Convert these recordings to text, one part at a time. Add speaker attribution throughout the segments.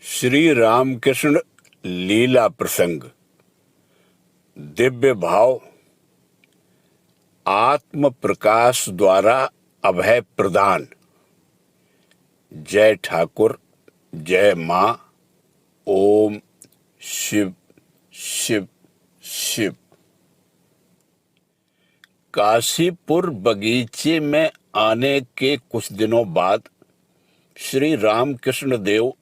Speaker 1: श्री रामकृष्ण लीला प्रसंग। दिव्य भाव। आत्म प्रकाश द्वारा अभय प्रदान। जय ठाकुर, जय मां। ओम शिव शिव शिव। काशीपुर बगीचे में आने के कुछ दिनों बाद श्री रामकृष्ण देव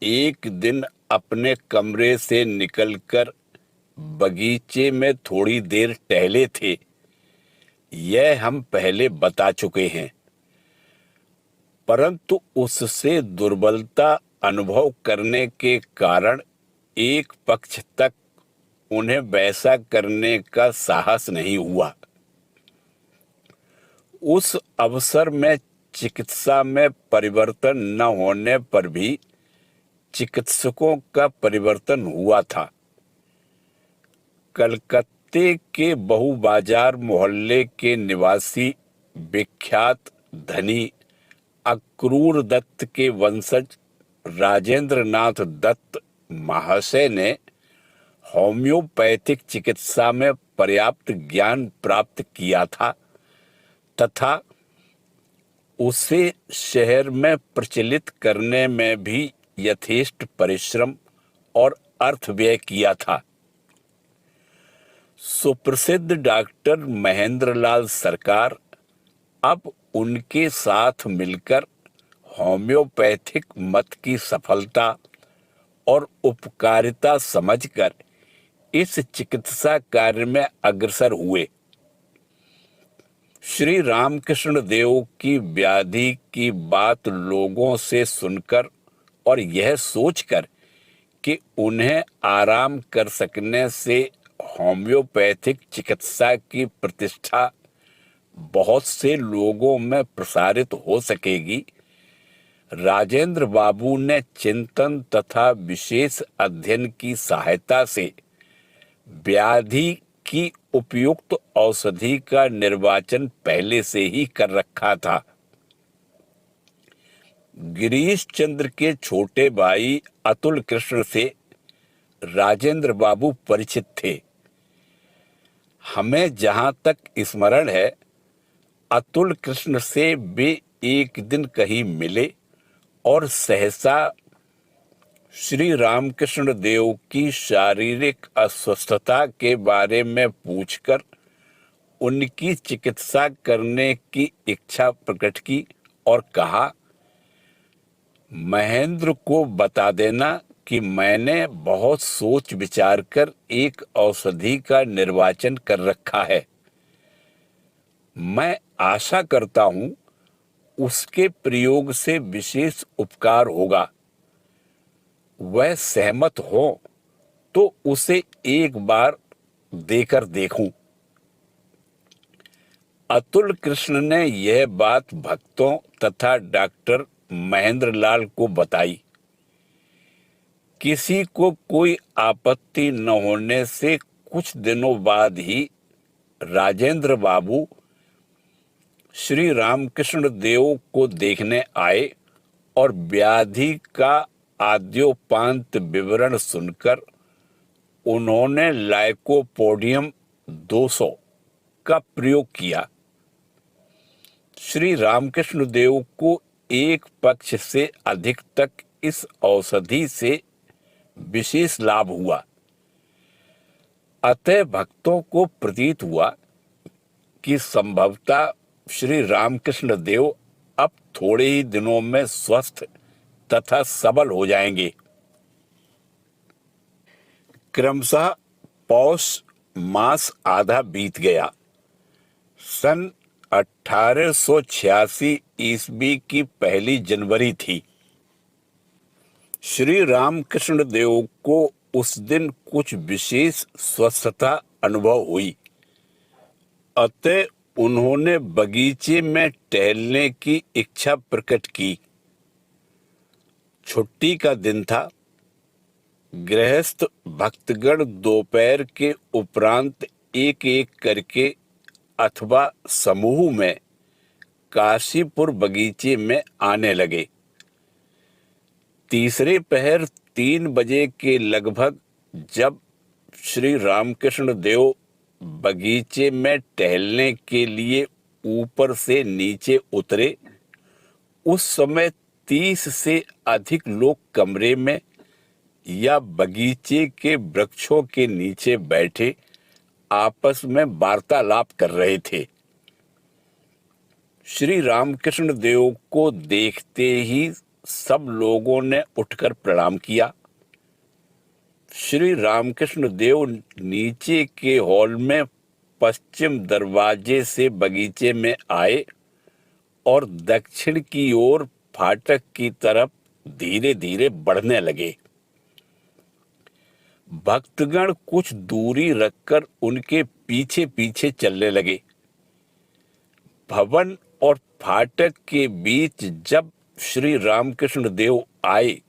Speaker 1: एक दिन अपने कमरे से निकलकर बगीचे में थोड़ी देर टहले थे। यह हम पहले बता चुके हैं, परंतु उससे दुर्बलता अनुभव करने के कारण एक पक्ष तक उन्हें वैसा करने का साहस नहीं हुआ। उस अवसर में चिकित्सा में परिवर्तन न होने पर भी चिकित्सकों का परिवर्तन हुआ था। कलकत्ते के बहुबाजार मोहल्ले के निवासी विख्यात धनी अक्रूर दत्त के वंशज राजेंद्र नाथ दत्त महाशय ने होम्योपैथिक चिकित्सा में पर्याप्त ज्ञान प्राप्त किया था तथा उसे शहर में प्रचलित करने में भी यथेष्ट परिश्रम और अर्थ व्यय किया था। सुप्रसिद्ध डॉक्टर महेंद्रलाल सरकार अब उनके साथ मिलकर होम्योपैथिक मत की सफलता और उपकारिता समझकर इस चिकित्सा कार्य में अग्रसर हुए। श्री रामकृष्ण देव की व्याधि की बात लोगों से सुनकर और यह सोचकर कि उन्हें आराम कर सकने से होम्योपैथिक चिकित्सा की प्रतिष्ठा बहुत से लोगों में प्रसारित हो सकेगी, राजेंद्र बाबू ने चिंतन तथा विशेष अध्ययन की सहायता से व्याधि की उपयुक्त औषधि का निर्वाचन पहले से ही कर रखा था। गिरीश चंद्र के छोटे भाई अतुल कृष्ण से राजेंद्र बाबू परिचित थे। हमें जहां तक स्मरण है, अतुल कृष्ण से वे एक दिन कहीं मिले और सहसा श्री रामकृष्ण देव की शारीरिक अस्वस्थता के बारे में पूछकर उनकी चिकित्सा करने की इच्छा प्रकट की और कहा, महेंद्र को बता देना कि मैंने बहुत सोच विचार कर एक औषधि का निर्वाचन कर रखा है। मैं आशा करता हूं उसके प्रयोग से विशेष उपकार होगा। वह सहमत हो तो उसे एक बार देकर देखूं। अतुल कृष्ण ने यह बात भक्तों तथा डॉक्टर महेंद्रलाल को बताई। किसी को कोई आपत्ति न होने से कुछ दिनों बाद ही राजेंद्र बाबू श्री रामकृष्ण देव को देखने आए और व्याधि का आद्योपांत विवरण सुनकर उन्होंने लाइकोपोडियम 200 का प्रयोग किया। श्री रामकृष्ण देव को एक पक्ष से अधिक तक इस औषधि से विशेष लाभ हुआ। अतः भक्तों को प्रतीत हुआ कि संभवतः श्री रामकृष्ण देव अब थोड़े ही दिनों में स्वस्थ तथा सबल हो जाएंगे। क्रमशः पौष मास आधा बीत गया। सन 1886 ईस्वी की पहली जनवरी थी। श्री रामकृष्ण देव को उस दिन कुछ विशेष स्वस्थता अनुभव हुई। अतः उन्होंने बगीचे में टहलने की इच्छा प्रकट की। छुट्टी का दिन था। गृहस्थ भक्तगण दोपहर के उपरांत एक एक करके अथवा समूह में काशीपुर बगीचे में आने लगे। तीसरे पहर 3 बजे के लगभग जब श्री रामकृष्ण देव बगीचे में टहलने के लिए ऊपर से नीचे उतरे, उस समय 30 से अधिक लोग कमरे में या बगीचे के वृक्षों के नीचे बैठे आपस में वार्तालाप कर रहे थे। श्री रामकृष्ण देव को देखते ही सब लोगों ने उठकर प्रणाम किया। श्री रामकृष्ण देव नीचे के हॉल में पश्चिम दरवाजे से बगीचे में आए और दक्षिण की ओर फाटक की तरफ धीरे धीरे बढ़ने लगे। भक्तगण कुछ दूरी रखकर उनके पीछे पीछे चलने लगे। भवन और फाटक के बीच जब श्री रामकृष्ण देव आए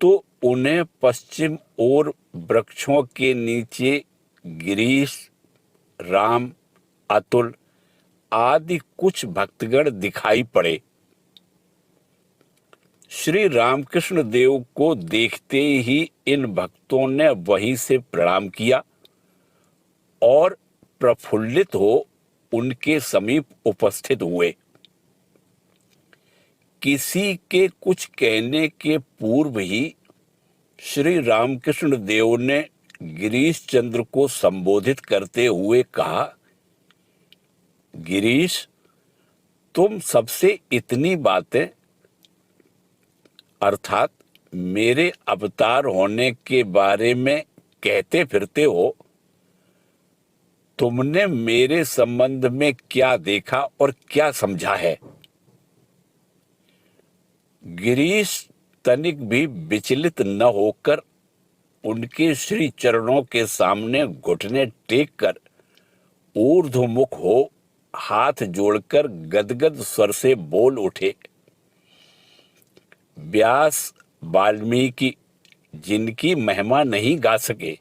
Speaker 1: तो उन्हें पश्चिम ओर वृक्षों के नीचे गिरीश, राम, अतुल आदि कुछ भक्तगण दिखाई पड़े। श्री रामकृष्ण देव को देखते ही इन भक्तों ने वहीं से प्रणाम किया और प्रफुल्लित हो उनके समीप उपस्थित हुए। किसी के कुछ कहने के पूर्व ही श्री रामकृष्ण देव ने गिरीश चंद्र को संबोधित करते हुए कहा, गिरीश, तुम सबसे इतनी बातें अर्थात मेरे अवतार होने के बारे में कहते फिरते हो। तुमने मेरे संबंध में क्या देखा और क्या समझा है? गिरीश तनिक भी विचलित न होकर उनके श्री चरणों के सामने घुटने टेक कर ऊर्ध्वमुख हो हाथ जोड़कर गदगद स्वर से बोल उठे, व्यास, वाल्मीकि जिनकी महिमा नहीं गा सके,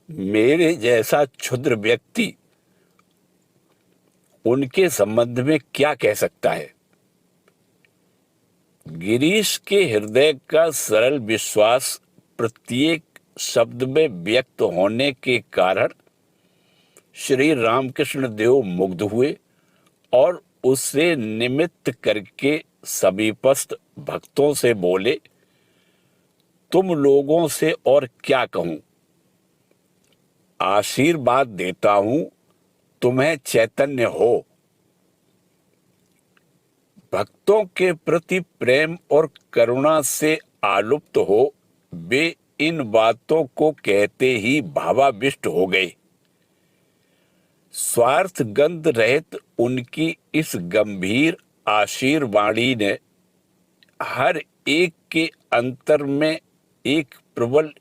Speaker 1: मेरे जैसा क्षुद्र व्यक्ति उनके संबंध में क्या कह सकता है? गिरीश के हृदय का सरल विश्वास प्रत्येक शब्द में व्यक्त होने के कारण श्री रामकृष्ण देव मुग्ध हुए और उसे निमित्त करके समीपस्थ भक्तों से बोले, तुम लोगों से और क्या कहूं? आशीर्वाद देता हूं, तुम्हें चैतन्य हो। भक्तों के प्रति प्रेम और करुणा से आलुप्त हो वे इन बातों को कहते ही भावाविष्ट हो गए। स्वार्थ गंध रहित उनकी इस गंभीर आशीर्वाणी ने हर एक के अंतर में एक प्रबल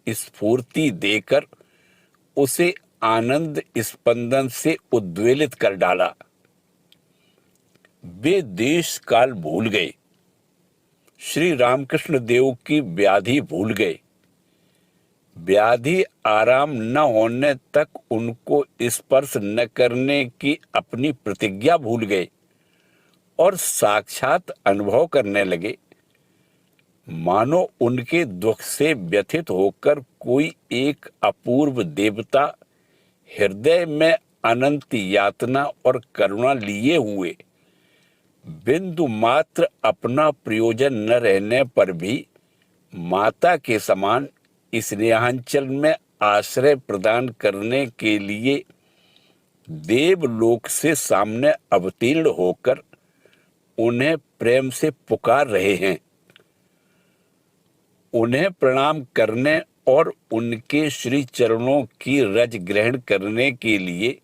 Speaker 1: स्फूर्ति देकर उसे आनंद स्पंदन से उद्वेलित कर डाला। वे देश काल भूल गए, श्री रामकृष्ण देव की व्याधि भूल गए। व्याधि आराम न होने तक उनको स्पर्श न करने की अपनी प्रतिज्ञा भूल गए और साक्षात अनुभव करने लगे, मानो उनके दुख से व्यथित होकर कोई एक अपूर्व देवता हृदय में अनंत यातना और करुणा लिए हुए बिंदु मात्र अपना प्रयोजन न रहने पर भी माता के समान स्नेहांचल में आश्रय प्रदान करने के लिए देवलोक से सामने अवतीर्ण होकर उन्हें प्रेम से पुकार रहे हैं। उन्हें प्रणाम करने और उनके श्री चरणों की रज ग्रहण करने के लिए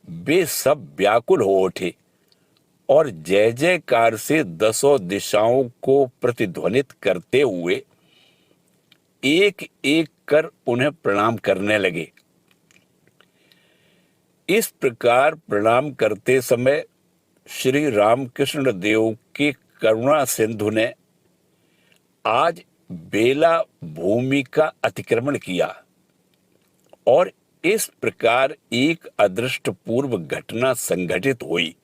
Speaker 1: वे सब व्याकुल हो उठे और जय जयकार से दसों दिशाओं को प्रतिध्वनित करते हुए एक एक कर उन्हें प्रणाम करने लगे। इस प्रकार प्रणाम करते समय श्री रामकृष्ण देव की करुणा सिंधु ने आज बेला भूमि का अतिक्रमण किया और इस प्रकार एक अदृष्टपूर्व घटना संघटित हुई।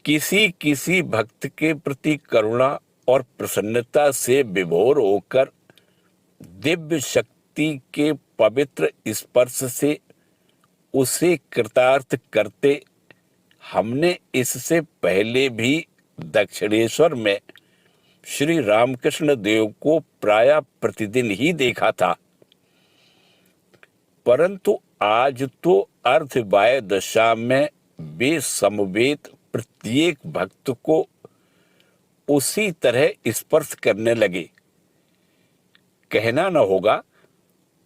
Speaker 1: किसी किसी भक्त के प्रति करुणा और प्रसन्नता से विभोर होकर दिव्य शक्ति के पवित्र स्पर्श से उसे कृतार्थ करते हमने इससे पहले भी दक्षिणेश्वर में श्री रामकृष्ण देव को प्रायः प्रतिदिन ही देखा था, परंतु आज तो अर्धबाह्य दशा में वे समवेत प्रत्येक भक्त को उसी तरह स्पर्श करने लगे। कहना न होगा,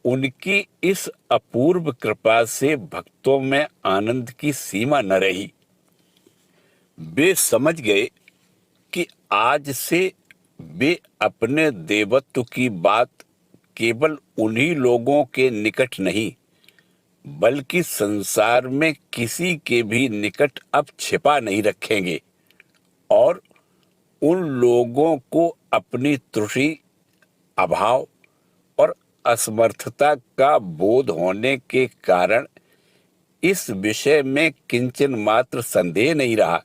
Speaker 1: उनकी इस अपूर्व कृपा से भक्तों में आनंद की सीमा न रही। वे समझ गए कि आज से वे अपने देवत्व की बात केवल उन्हीं लोगों के निकट नहीं, बल्कि संसार में किसी के भी निकट अब छिपा नहीं रखेंगे और उन लोगों को अपनी त्रुटि, अभाव और असमर्थता का बोध होने के कारण इस विषय में किंचन मात्र संदेह नहीं रहा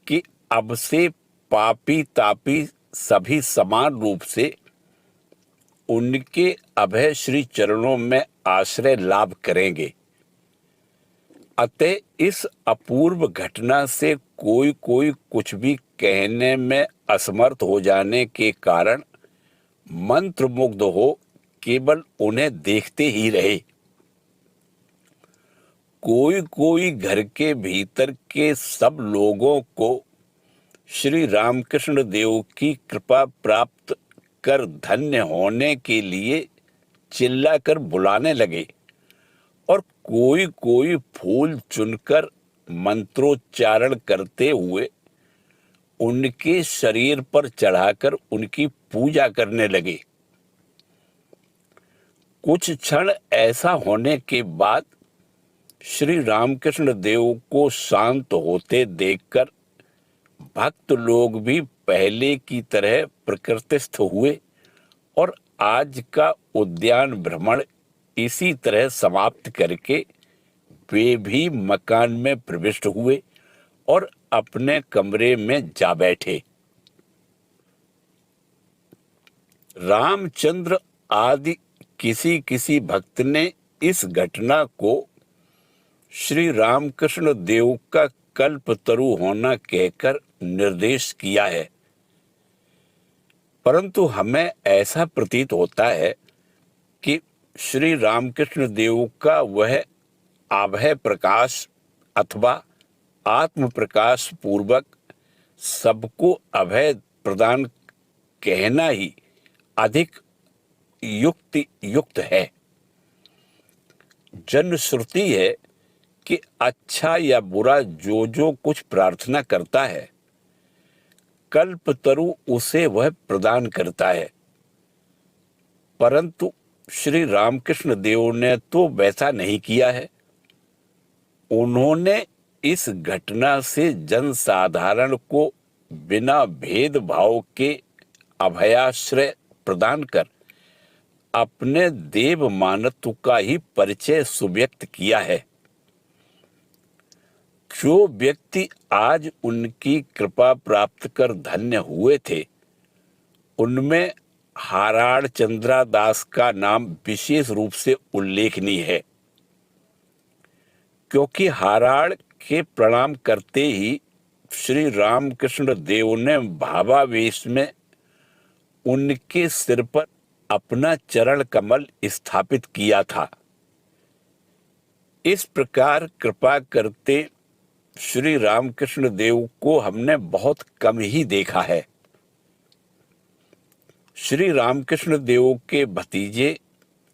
Speaker 1: कि अब से पापी तापी सभी समान रूप से उनके अभय श्री चरणों में आश्रय लाभ करेंगे। अतः इस अपूर्व घटना से कोई कुछ भी कहने में असमर्थ हो जाने के कारण मंत्रमुग्ध हो केवल उन्हें देखते ही रहे। कोई घर के भीतर के सब लोगों को श्री रामकृष्ण देव की कृपा प्राप्त कर धन्य होने के लिए चिल्लाकर बुलाने लगे और कोई फूल चुनकर मंत्रोच्चारण करते हुए उनके शरीर पर चढ़ाकर उनकी पूजा करने लगे। कुछ क्षण ऐसा होने के बाद श्री रामकृष्ण देव को शांत होते देखकर भक्त लोग भी पहले की तरह प्रकृतिस्थ हुए और आज का उद्यान भ्रमण इसी तरह समाप्त करके वे भी मकान में प्रविष्ट हुए और अपने कमरे में जा बैठे। रामचंद्र आदि किसी भक्त ने इस घटना को श्री रामकृष्ण देव का कल्पतरु होना कहकर निर्देश किया है, परंतु हमें ऐसा प्रतीत होता है कि श्री रामकृष्ण देव का वह आभय प्रकाश अथवा आत्म प्रकाश पूर्वक सबको अभय प्रदान कहना ही अधिक युक्त है। जन श्रुति है कि अच्छा या बुरा जो कुछ प्रार्थना करता है, कल्पतरु उसे वह प्रदान करता है, परंतु श्री रामकृष्ण देव ने तो वैसा नहीं किया है। उन्होंने इस घटना से जनसाधारण को बिना भेदभाव के अभयाश्रय प्रदान कर अपने देव मानत्व का ही परिचय सुव्यक्त किया है। जो व्यक्ति आज उनकी कृपा प्राप्त कर धन्य हुए थे, उनमें हाराड़ चंद्रा दास का नाम विशेष रूप से उल्लेखनीय है, क्योंकि हाराड़ के प्रणाम करते ही श्री रामकृष्ण देव ने भावावेश में उनके सिर पर अपना चरण कमल स्थापित किया था। इस प्रकार कृपा करते श्री रामकृष्ण देव को हमने बहुत कम ही देखा है। श्री रामकृष्ण देव के भतीजे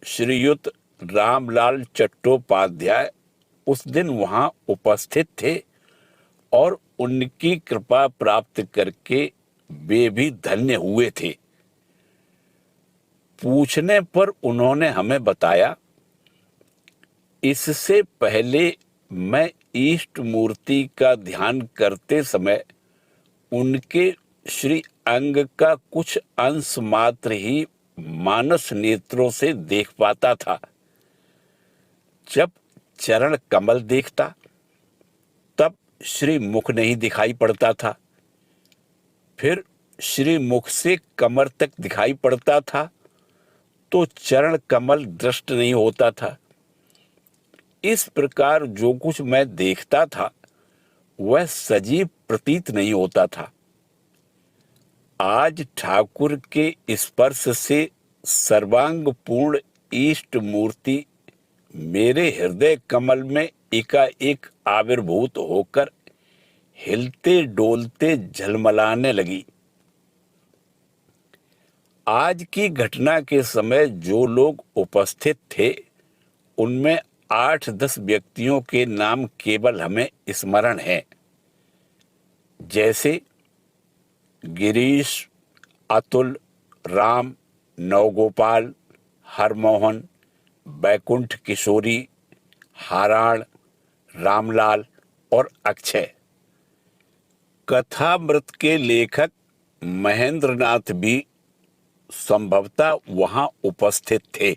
Speaker 1: श्रीयुत रामलाल चट्टोपाध्याय उस दिन वहां उपस्थित थे और उनकी कृपा प्राप्त करके वे भी धन्य हुए थे। पूछने पर उन्होंने हमें बताया, इससे पहले मैं इष्ट मूर्ति का ध्यान करते समय उनके श्री अंग का कुछ अंश मात्र ही मानस नेत्रों से देख पाता था। जब चरण कमल देखता तब श्री मुख नहीं दिखाई पड़ता था। फिर श्री मुख से कमर तक दिखाई पड़ता था तो चरण कमल दृष्ट नहीं होता था। इस प्रकार जो कुछ मैं देखता था वह सजीव प्रतीत नहीं होता था। आज ठाकुर के स्पर्श से सर्वांग पूर्ण इष्ट मूर्ति मेरे हृदय कमल में एकाएक आविर्भूत होकर हिलते डोलते झलमलाने लगी। आज की घटना के समय जो लोग उपस्थित थे उनमें 8-10 व्यक्तियों के नाम केवल हमें स्मरण हैं, जैसे गिरीश, अतुल, राम, नवगोपाल, हरमोहन, बैकुंठ किशोरी, हाराण, रामलाल और अक्षय। कथामृत के लेखक महेंद्रनाथ भी संभवतः वहां उपस्थित थे।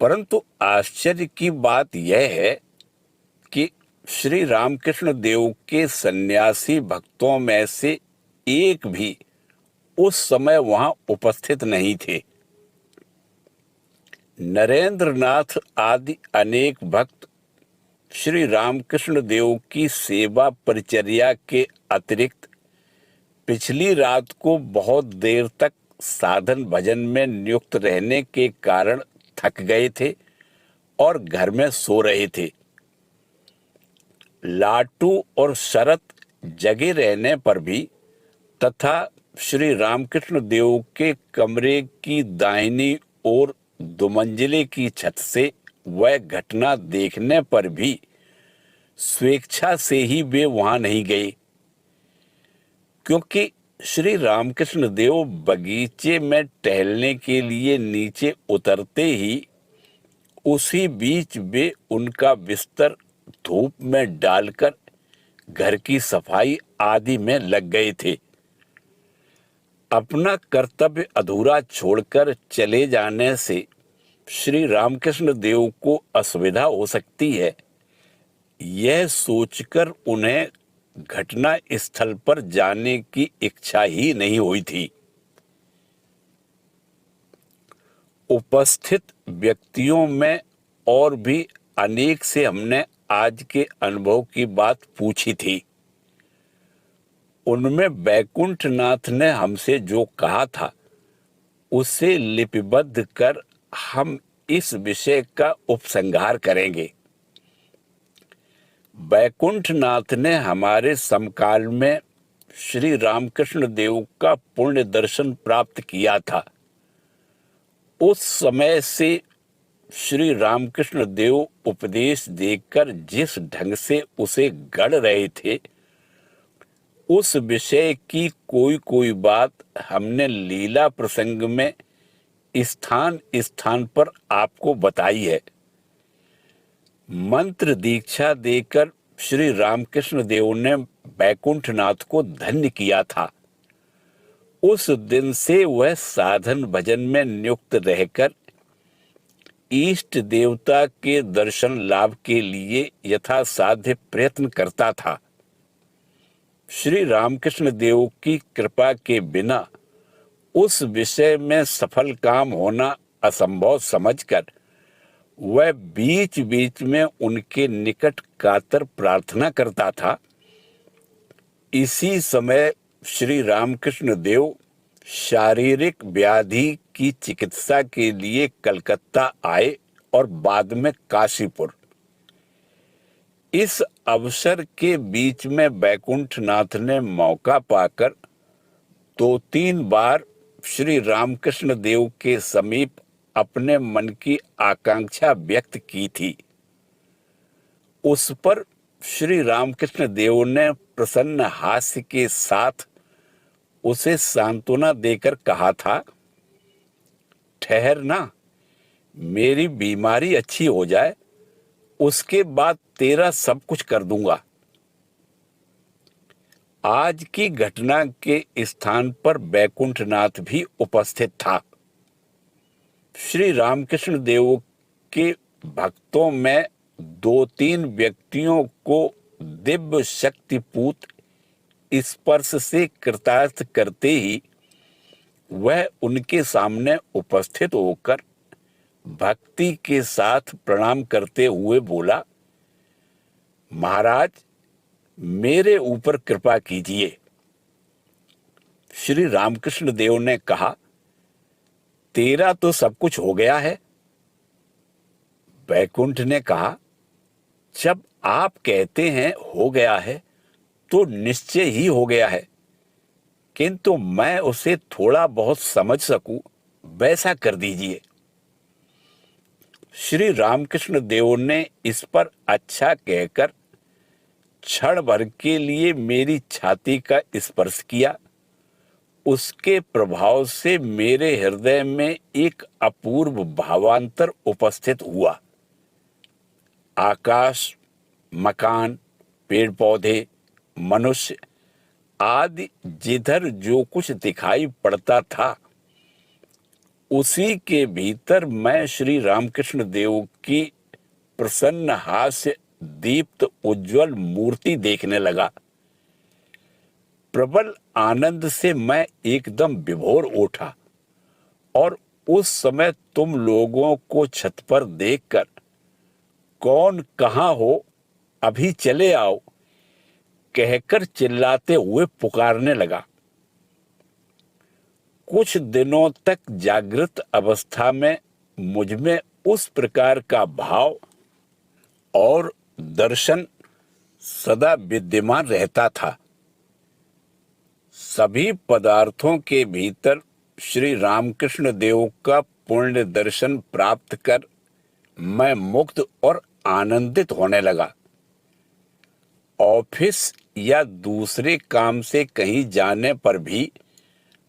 Speaker 1: परंतु आश्चर्य की बात यह है कि श्री रामकृष्ण देव के सन्यासी भक्तों में से एक भी उस समय वहां उपस्थित नहीं थे। नरेंद्रनाथ आदि अनेक भक्त श्री रामकृष्ण देव की सेवा परिचर्या के अतिरिक्त पिछली रात को बहुत देर तक साधन भजन में नियुक्त रहने के कारण थक गए थे और घर में सो रहे थे। लाटू और शरत जगे रहने पर भी तथा श्री रामकृष्ण देव के कमरे की दाहिनी ओर दुमंजिले की छत से वह घटना देखने पर भी स्वेच्छा से ही वे वहां नहीं गए, क्योंकि श्री रामकृष्ण देव बगीचे में टहलने के लिए नीचे उतरते ही उसी बीच वे उनका बिस्तर धूप में डालकर घर की सफाई आदि में लग गए थे। अपना कर्तव्य अधूरा छोड़कर चले जाने से श्री रामकृष्ण देव को असुविधा हो सकती है, यह सोचकर उन्हें घटना स्थल पर जाने की इच्छा ही नहीं हुई थी। उपस्थित व्यक्तियों में और भी अनेक से हमने आज के अनुभव की बात पूछी थी। उनमें बैकुंठनाथ ने हमसे जो कहा था उसे लिपिबद्ध कर हम इस विषय का उपसंहार करेंगे। बैकुंठनाथ ने हमारे समकाल में श्री रामकृष्ण देव का पुण्य दर्शन प्राप्त किया था। उस समय से श्री रामकृष्ण देव उपदेश देकर जिस ढंग से उसे गढ़ रहे थे उस विषय की कोई कोई बात हमने लीला प्रसंग में स्थान स्थान पर आपको बताई है। मंत्र दीक्षा देकर श्री रामकृष्ण देव ने बैकुंठनाथ को धन्य किया था। उस दिन से वह साधन भजन में नियुक्त रहकर इष्ट देवता के दर्शन लाभ के लिए यथासाध्य प्रयत्न करता था। श्री रामकृष्ण देव की कृपा के बिना उस विषय में सफल काम होना असंभव समझकर वह बीच बीच में उनके निकट कातर प्रार्थना करता था। इसी समय श्री रामकृष्ण देव शारीरिक व्याधि की चिकित्सा के लिए कलकत्ता आए और बाद में काशीपुर। इस अवसर के बीच में बैकुंठनाथ ने मौका पाकर 2-3 बार श्री रामकृष्ण देव के समीप अपने मन की आकांक्षा व्यक्त की थी। उस पर श्री रामकृष्ण देव ने प्रसन्न हास्य के साथ उसे सांत्वना देकर कहा था, ठहर ना, मेरी बीमारी अच्छी हो जाए, उसके बाद तेरा सब कुछ कर दूंगा। आज की घटना के स्थान पर बैकुंठनाथ भी उपस्थित था। श्री रामकृष्ण देव के भक्तों में 2-3 व्यक्तियों को दिव्य शक्तिपूत स्पर्श से कृतार्थ करते ही वह उनके सामने उपस्थित होकर भक्ति के साथ प्रणाम करते हुए बोला, महाराज, मेरे ऊपर कृपा कीजिए। श्री रामकृष्ण देव ने कहा, तेरा तो सब कुछ हो गया है। बैकुंठ ने कहा, जब आप कहते हैं हो गया है तो निश्चय ही हो गया है, किंतु मैं उसे थोड़ा बहुत समझ सकूं वैसा कर दीजिए। श्री रामकृष्ण देव ने इस पर अच्छा कहकर क्षण भर के लिए मेरी छाती का स्पर्श किया। उसके प्रभाव से मेरे हृदय में एक अपूर्व भावांतर उपस्थित हुआ। आकाश, मकान, पेड़ पौधे, मनुष्य आदि जिधर जो कुछ दिखाई पड़ता था, उसी के भीतर मैं श्री रामकृष्ण देव की प्रसन्न हास्य दीप्त उज्जवल मूर्ति देखने लगा। प्रबल आनंद से मैं एकदम विभोर उठा और उस समय तुम लोगों को छत पर देखकर, कौन कहाँ हो, अभी चले आओ, कहकर चिल्लाते हुए पुकारने लगा। कुछ दिनों तक जागृत अवस्था में मुझमें उस प्रकार का भाव और दर्शन सदा विद्यमान रहता था। सभी पदार्थों के भीतर श्री रामकृष्ण देव का पूर्ण दर्शन प्राप्त कर मैं मुक्त और आनंदित होने लगा। ऑफिस या दूसरे काम से कहीं जाने पर भी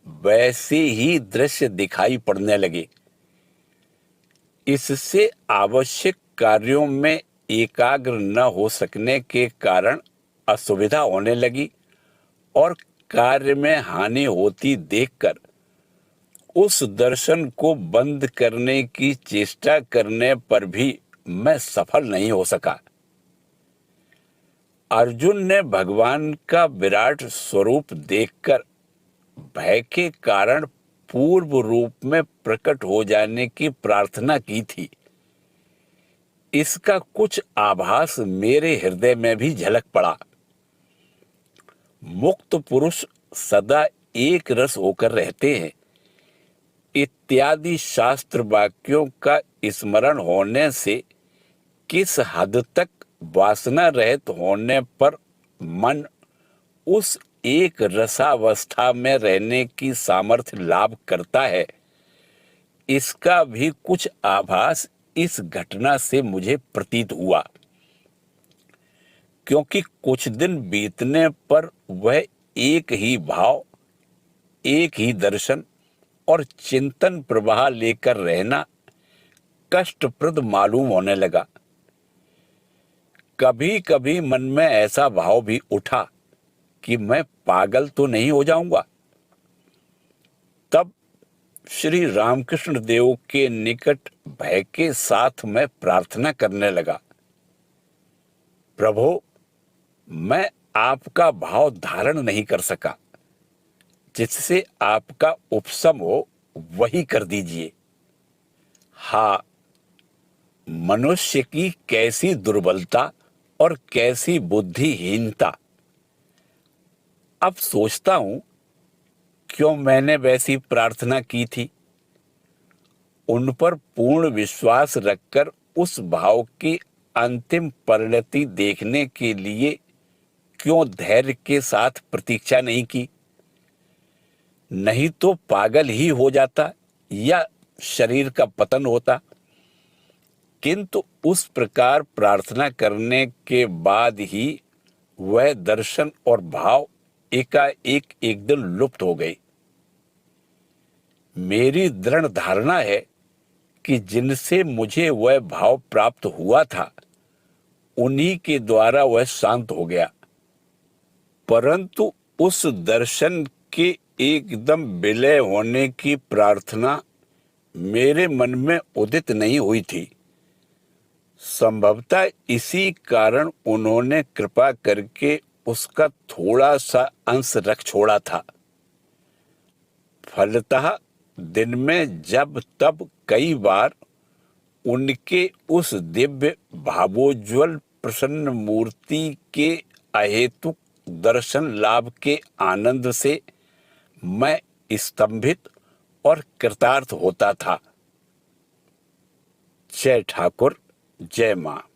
Speaker 1: वैसे ही दृश्य दिखाई पड़ने लगे। इससे आवश्यक कार्यों में एकाग्र न हो सकने के कारण असुविधा होने लगी और कार्य में हानि होती देखकर उस दर्शन को बंद करने की चेष्टा करने पर भी मैं सफल नहीं हो सका। अर्जुन ने भगवान का विराट स्वरूप देखकर भय के कारण पूर्व रूप में प्रकट हो जाने की प्रार्थना की थी। इसका कुछ आभास मेरे हृदय में भी झलक पड़ा। मुक्त पुरुष सदा एक रस होकर रहते हैं इत्यादि शास्त्र वाक्यों का स्मरण होने से किस हद तक वासना रहित होने पर मन उस एक रसावस्था में रहने की सामर्थ्य लाभ करता है, इसका भी कुछ आभास इस घटना से मुझे प्रतीत हुआ। क्योंकि कुछ दिन बीतने पर वह एक ही भाव, एक ही दर्शन और चिंतन प्रवाह लेकर रहना कष्टप्रद मालूम होने लगा। कभी कभी मन में ऐसा भाव भी उठा कि मैं पागल तो नहीं हो जाऊंगा। तब श्री रामकृष्ण देव के निकट भय के साथ मैं प्रार्थना करने लगा, प्रभु, मैं आपका भाव धारण नहीं कर सका, जिससे आपका उपशम हो वही कर दीजिए। हाँ, मनुष्य की कैसी दुर्बलता और कैसी बुद्धिहीनता। अब सोचता हूं, क्यों मैंने वैसी प्रार्थना की थी। उन पर पूर्ण विश्वास रखकर उस भाव की अंतिम परिणति देखने के लिए क्यों धैर्य के साथ प्रतीक्षा नहीं की। नहीं तो पागल ही हो जाता या शरीर का पतन होता। किंतु उस प्रकार प्रार्थना करने के बाद ही वह दर्शन और भाव एकाएक एक दिन लुप्त हो गए। मेरी दृढ़ धारणा है कि जिनसे मुझे वह भाव प्राप्त हुआ था, उन्हीं के द्वारा वह शांत हो गया। परंतु उस दर्शन के एकदम विलय होने की प्रार्थना मेरे मन में उदित नहीं हुई थी। संभवतः इसी कारण उन्होंने कृपा करके उसका थोड़ा सा अंश रख छोड़ा था। फलतः दिन में जब तब कई बार उनके उस दिव्य भावोज्वल प्रसन्न मूर्ति के अहेतुक दर्शन लाभ के आनंद से मैं स्तंभित और कृतार्थ होता था। जय ठाकुर, जय मां।